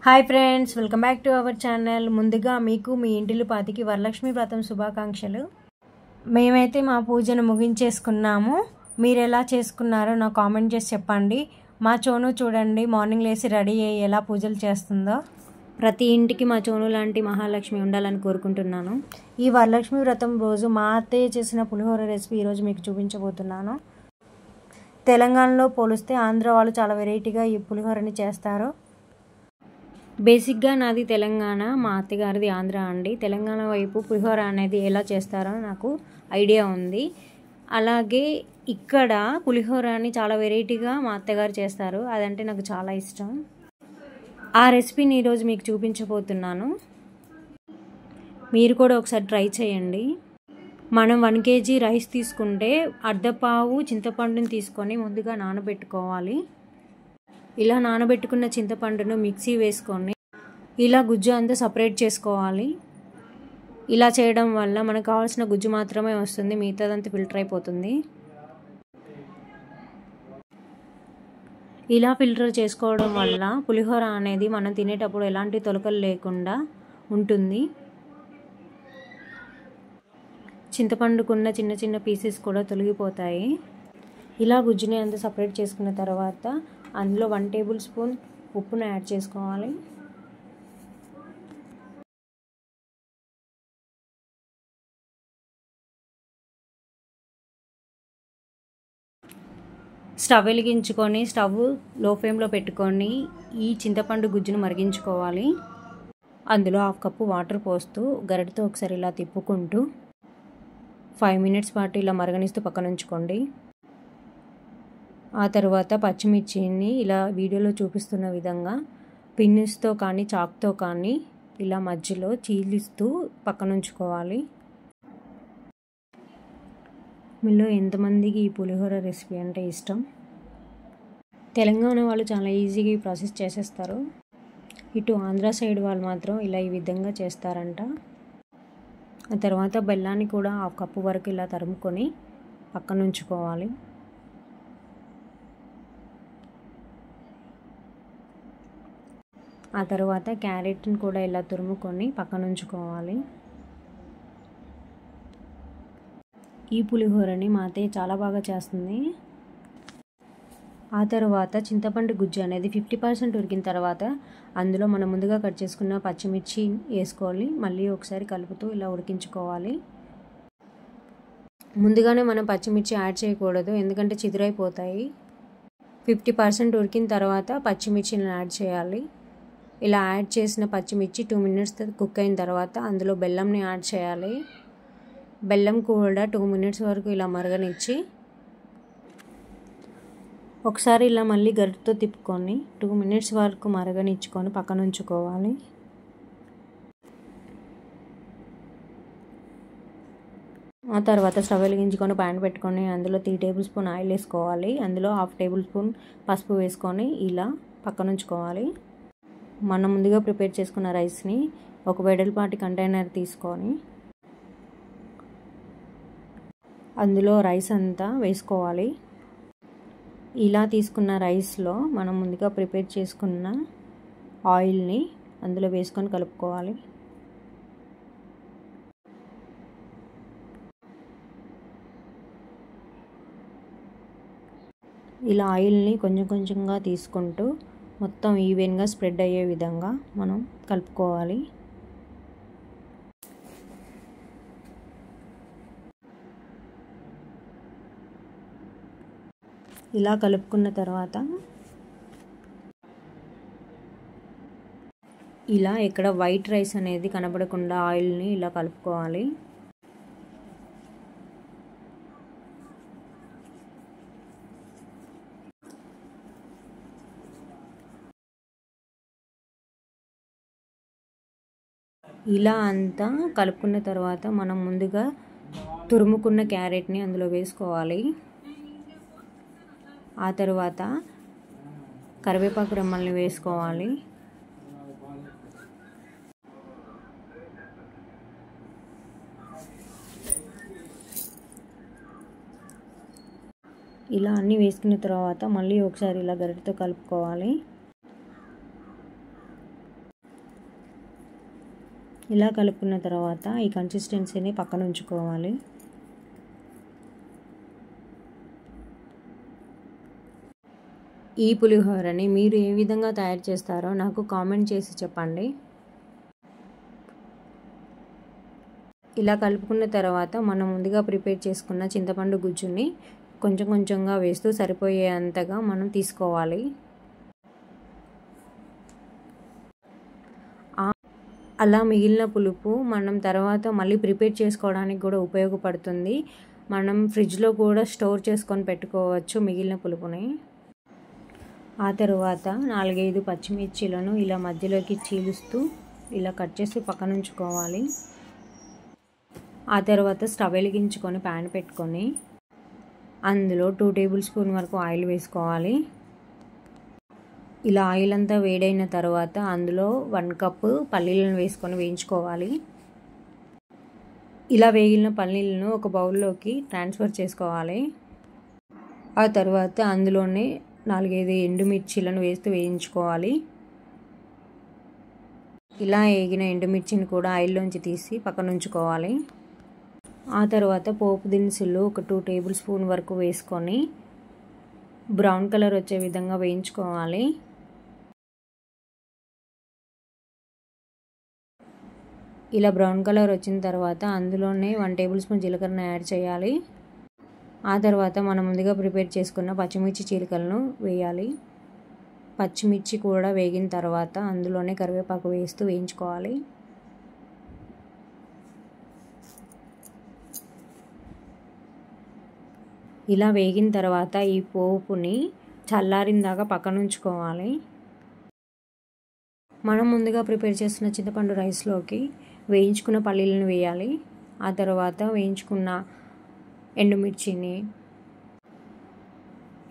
Hi friends, welcome back to our channel. ముందుగా మీకు మీ ఇంటిల్లి పాతికి వరలక్ష్మి వ్రతం శుభాకాంక్షలు. మేమైతే మా పూజను ముగించేసుకున్నాము. మీరు ఎలా చేసుకున్నారో నాకు కామెంట్ చేసి చెప్పండి. మా చోను చూడండి, మార్నింగ్ లేసి రెడీ అయ్యి ఎలా పూజలు చేస్తుందో. ప్రతి ఇంటికి మా చోను లాంటి మహాలక్ష్మి ఉండాలని కోరుకుంటున్నాను. ఈ వరలక్ష్మి వ్రతం రోజు మా అత్తయ్య చేసిన పులిహోర రెసిపీ ఈరోజు మీకు చూపించబోతున్నాను. తెలంగాణలో పోలిస్తే ఆంధ్ర వాళ్ళు చాలా వెరైటీగా ఈ పులిహోరని చేస్తారు. బేసిక్గా నాది తెలంగాణ, మా అత్తగారిది ఆంధ్ర అండి. తెలంగాణ వైపు పులిహోర అనేది ఎలా చేస్తారో నాకు ఐడియా ఉంది. అలాగే ఇక్కడ పులిహోరని చాలా వెరైటీగా మా అత్తగారు చేస్తారు. అదంటే నాకు చాలా ఇష్టం. ఆ రెసిపీని ఈరోజు మీకు చూపించబోతున్నాను. మీరు కూడా ఒకసారి ట్రై చేయండి. మనం 1 kg రైస్ తీసుకుంటే అర్ధపావు చింతపండుని తీసుకొని ముందుగా నానబెట్టుకోవాలి. ఇలా నానబెట్టుకున్న చింతపండును మిక్సీ వేసుకొని ఇలా గుజ్జు అంతా సపరేట్ చేసుకోవాలి. ఇలా చేయడం వల్ల మనకు కావాల్సిన గుజ్జు మాత్రమే వస్తుంది, మిగతాదంతా ఫిల్టర్ అయిపోతుంది. ఇలా ఫిల్టర్ చేసుకోవడం వల్ల పులిహోర అనేది మనం తినేటప్పుడు ఎలాంటి తొలకలు లేకుండా ఉంటుంది. చింతపండుకున్న చిన్న చిన్న పీసెస్ కూడా తొలగిపోతాయి. ఇలా గుజ్జుని అంతా సపరేట్ చేసుకున్న తర్వాత అందులో 1 టేబుల్ స్పూన్ ఉప్పును యాడ్ చేసుకోవాలి. స్టవ్ వెలిగించుకొని స్టవ్ లో ఫ్లేమ్లో పెట్టుకొని ఈ చింతపండు గుజ్జును మరిగించుకోవాలి. అందులో 1/2 కప్పు వాటర్ పోస్తూ గరిటెతో ఒకసారి ఇలా తిప్పుకుంటూ 5 మినిట్స్ పాటు ఇలా మరగనిస్తూ పక్కన ఉంచుకోండి. ఆ తర్వాత పచ్చిమిర్చిని ఇలా వీడియోలో చూపిస్తున్న విధంగా పిన్నిస్తో కానీ చాక్తో కానీ ఇలా మధ్యలో చీలిస్తూ పక్కన ఉంచుకోవాలి. మీలో ఎంతమందికి ఈ పులిహోర రెసిపీ అంటే ఇష్టం? తెలంగాణ వాళ్ళు చాలా ఈజీగా ఈ ప్రాసెస్ చేసేస్తారు. ఇటు ఆంధ్ర సైడ్ వాళ్ళు మాత్రం ఇలా ఈ విధంగా చేస్తారంట. ఆ తర్వాత బెల్లాన్ని కూడా 1/2 కప్పు వరకు ఇలా తరుముకొని పక్కన ఉంచుకోవాలి. ఆ తర్వాత క్యారెట్ని కూడా ఇలా తురుముకొని పక్కన ఉంచుకోవాలి. ఈ పులిహోరని మా అత్తయ్య చాలా బాగా చేస్తుంది. ఆ తర్వాత చింతపండు గుజ్జు అనేది 50% ఉడికిన తర్వాత అందులో మనం ముందుగా కట్ చేసుకున్న పచ్చిమిర్చి వేసుకోవాలి. మళ్ళీ ఒకసారి కలుపుతూ ఇలా ఉడికించుకోవాలి. ముందుగానే మనం పచ్చిమిర్చి యాడ్ చేయకూడదు, ఎందుకంటే చిదురైపోతాయి. 50% ఉడికిన తర్వాత పచ్చిమిర్చిని యాడ్ చేయాలి. ఇలా యాడ్ చేసిన పచ్చిమిర్చి 2 మినిట్స్ కుక్ అయిన తర్వాత అందులో బెల్లంని యాడ్ చేయాలి. బెల్లం కూడా 2 మినిట్స్ వరకు ఇలా మరగనిచ్చి ఒకసారి ఇలా మళ్ళీ గరిటెతో తిప్పుకొని 2 మినిట్స్ వరకు మరగనిచ్చుకొని పక్కన ఉంచుకోవాలి. ఆ తర్వాత స్టవ్ వెలిగించుకొని ప్యాన్ పెట్టుకొని అందులో 3 టేబుల్ స్పూన్ ఆయిల్ వేసుకోవాలి. అందులో 1/2 టేబుల్ స్పూన్ పసుపు వేసుకొని ఇలా పక్కన ఉంచుకోవాలి. మనం ముందుగా ప్రిపేర్ చేసుకున్న రైస్ని ఒక వెడల్పాటి కంటైనర్ తీసుకొని అందులో రైస్ అంతా వేసుకోవాలి. ఇలా తీసుకున్న రైస్లో మనం ముందుగా ప్రిపేర్ చేసుకున్న ఆయిల్ని అందులో వేసుకొని కలుపుకోవాలి. ఇలా ఆయిల్ని కొంచెం కొంచెంగా తీసుకుంటూ మొత్తం ఈవెన్గా స్ప్రెడ్ అయ్యే విధంగా మనం కలుపుకోవాలి. ఇలా కలుపుకున్న తర్వాత ఇలా ఇక్కడ వైట్ రైస్ అనేది కనబడకుండా ఆయిల్ని ఇలా కలుపుకోవాలి. ఇలా అంతా కలుపుకున్న తర్వాత మనం ముందుగా తురుముకున్న క్యారెట్ని అందులో వేసుకోవాలి. ఆ తర్వాత కరివేపాకు రెమ్మల్ని వేసుకోవాలి. ఇలా అన్నీ వేసుకున్న తర్వాత మళ్ళీ ఒకసారి ఇలా గరిటెతో కలుపుకోవాలి. ఇలా కలుపుకున్న తర్వాత ఈ కన్సిస్టెన్సీని పక్కన ఉంచుకోవాలి. ఈ పులిహోరని మీరు ఏ విధంగా తయారు చేస్తారో నాకు కామెంట్ చేసి చెప్పండి. ఇలా కలుపుకున్న తర్వాత మనం ముందుగా ప్రిపేర్ చేసుకున్న చింతపండు గుజ్జుని కొంచెం కొంచెంగా వేస్తూ సరిపోయేంతగా మనం తీసుకోవాలి. అలా మిగిలిన పులుపు మనం తర్వాత మళ్ళీ ప్రిపేర్ చేసుకోవడానికి కూడా ఉపయోగపడుతుంది. మనం ఫ్రిడ్జ్లో కూడా స్టోర్ చేసుకొని పెట్టుకోవచ్చు మిగిలిన పులుపుని. ఆ తర్వాత 4-5 పచ్చిమిర్చిలను ఇలా మధ్యలోకి చీలుస్తూ ఇలా కట్ చేసి పక్కన ఉంచుకోవాలి. ఆ తర్వాత స్టవ్ వెలిగించుకొని ప్యాన్ పెట్టుకొని అందులో 2 టేబుల్ స్పూన్ వరకు ఆయిల్ వేసుకోవాలి. ఇలా ఆయిల్ అంతా వేడైన తర్వాత అందులో 1 కప్పు పల్లీలను వేసుకొని వేయించుకోవాలి. ఇలా వేగిన పల్లీలను ఒక బౌల్లోకి ట్రాన్స్ఫర్ చేసుకోవాలి. ఆ తర్వాత అందులోనే 4-5 ఎండుమిర్చీలను వేస్తూ వేయించుకోవాలి. ఇలా వేగిన ఎండుమిర్చిని కూడా ఆయిల్లోంచి తీసి పక్కన ఉంచుకోవాలి. ఆ తర్వాత పోపు దినుసులు ఒక 2 టేబుల్ స్పూన్ వరకు వేసుకొని బ్రౌన్ కలర్ వచ్చే విధంగా వేయించుకోవాలి. ఇలా బ్రౌన్ కలర్ వచ్చిన తర్వాత అందులోనే 1 టేబుల్ స్పూన్ జీలకర్రను యాడ్ చేయాలి. ఆ తర్వాత మనం ముందుగా ప్రిపేర్ చేసుకున్న పచ్చిమిర్చి చీలికలను వేయాలి. పచ్చిమిర్చి కూడా వేగిన తర్వాత అందులోనే కరివేపాకు వేస్తూ వేయించుకోవాలి. ఇలా వేగిన తర్వాత ఈ పోపుని చల్లారిన దాకా పక్కన ఉంచుకోవాలి. మనం ముందుగా ప్రిపేర్ చేసిన చింతపండు రైస్లోకి వేయించుకున్న పల్లీలను వేయాలి. ఆ తర్వాత వేయించుకున్న ఎండుమిర్చిని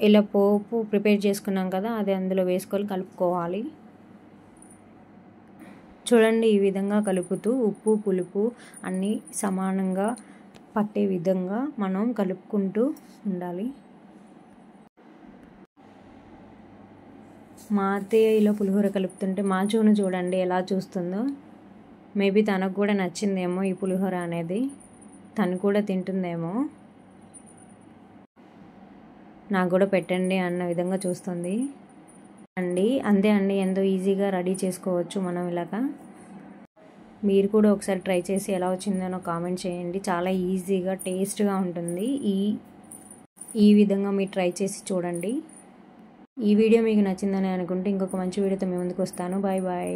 ఇలా పోపు ప్రిపేర్ చేసుకున్నాం కదా అది అందులో వేసుకొని కలుపుకోవాలి. చూడండి, ఈ విధంగా కలుపుతూ ఉప్పు పులుపు అన్నీ సమానంగా పట్టే విధంగా మనం కలుపుకుంటూ ఉండాలి. మా అత్తయ్య ఇలా పులిహోర కలుపుతుంటే మా చూను చూడండి ఎలా చూస్తుందో. మేబీ తనకు కూడా నచ్చిందేమో ఈ పులిహోర అనేది, తను కూడా తింటుందేమో. నాకు కూడా పెట్టండి అన్న విధంగా చూస్తుంది అంతే అండి. ఎంతో ఈజీగా రెడీ చేసుకోవచ్చు మనం ఇలాగా. మీరు కూడా ఒకసారి ట్రై చేసి ఎలా వచ్చిందో కామెంట్ చేయండి. చాలా ఈజీగా టేస్ట్గా ఉంటుంది. ఈ విధంగా మీరు ట్రై చేసి చూడండి. ఈ వీడియో మీకు నచ్చిందని అనుకుంటే ఇంకొక మంచి వీడియోతో మీ ముందుకు వస్తాను. Bye bye.